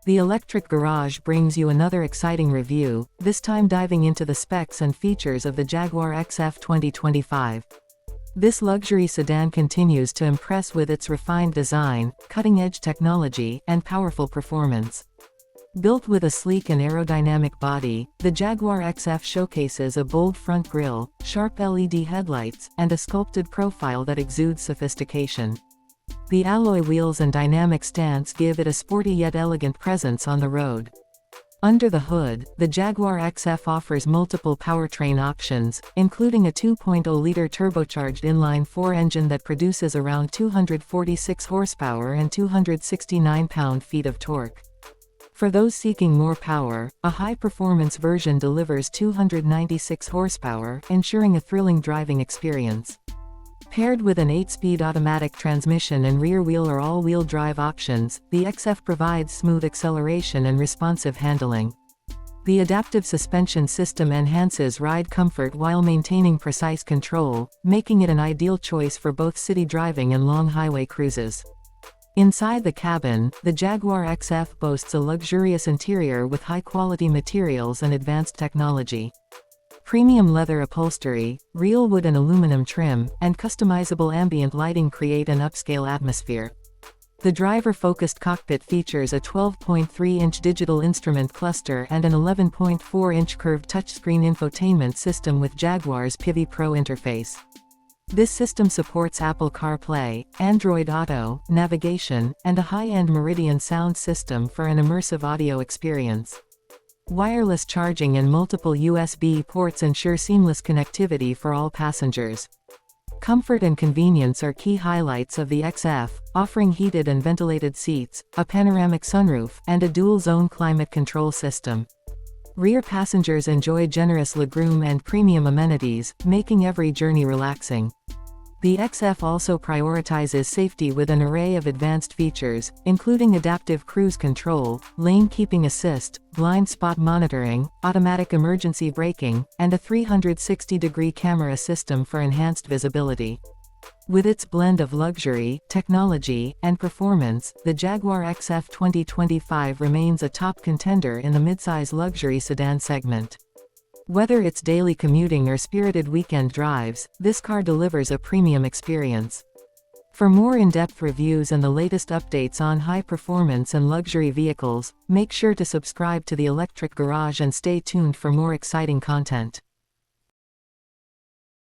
The Electric Garage brings you another exciting review, this time diving into the specs and features of the Jaguar XF 2025. This luxury sedan continues to impress with its refined design, cutting-edge technology, and powerful performance. Built with a sleek and aerodynamic body, the Jaguar XF showcases a bold front grille, sharp LED headlights, and a sculpted profile that exudes sophistication. The alloy wheels and dynamic stance give it a sporty yet elegant presence on the road. Under the hood, the Jaguar XF offers multiple powertrain options, including a 2.0-liter turbocharged inline-4 engine that produces around 246 horsepower and 269 pound-feet of torque. For those seeking more power, a high-performance version delivers 296 horsepower, ensuring a thrilling driving experience. Paired with an 8-speed automatic transmission and rear-wheel or all-wheel drive options, the XF provides smooth acceleration and responsive handling. The adaptive suspension system enhances ride comfort while maintaining precise control, making it an ideal choice for both city driving and long highway cruises. Inside the cabin, the Jaguar XF boasts a luxurious interior with high-quality materials and advanced technology. Premium leather upholstery, real wood and aluminum trim, and customizable ambient lighting create an upscale atmosphere. The driver-focused cockpit features a 12.3-inch digital instrument cluster and an 11.4-inch curved touchscreen infotainment system with Jaguar's Pivi Pro interface. This system supports Apple CarPlay, Android Auto, navigation, and a high-end Meridian sound system for an immersive audio experience. Wireless charging and multiple USB ports ensure seamless connectivity for all passengers. Comfort and convenience are key highlights of the XF, offering heated and ventilated seats, a panoramic sunroof, and a dual-zone climate control system. Rear passengers enjoy generous legroom and premium amenities, making every journey relaxing. The XF also prioritizes safety with an array of advanced features, including adaptive cruise control, lane keeping assist, blind spot monitoring, automatic emergency braking, and a 360-degree camera system for enhanced visibility. With its blend of luxury, technology, and performance, the Jaguar XF 2025 remains a top contender in the midsize luxury sedan segment. Whether it's daily commuting or spirited weekend drives, this car delivers a premium experience. For more in-depth reviews and the latest updates on high-performance and luxury vehicles, make sure to subscribe to the Electric Garage and stay tuned for more exciting content.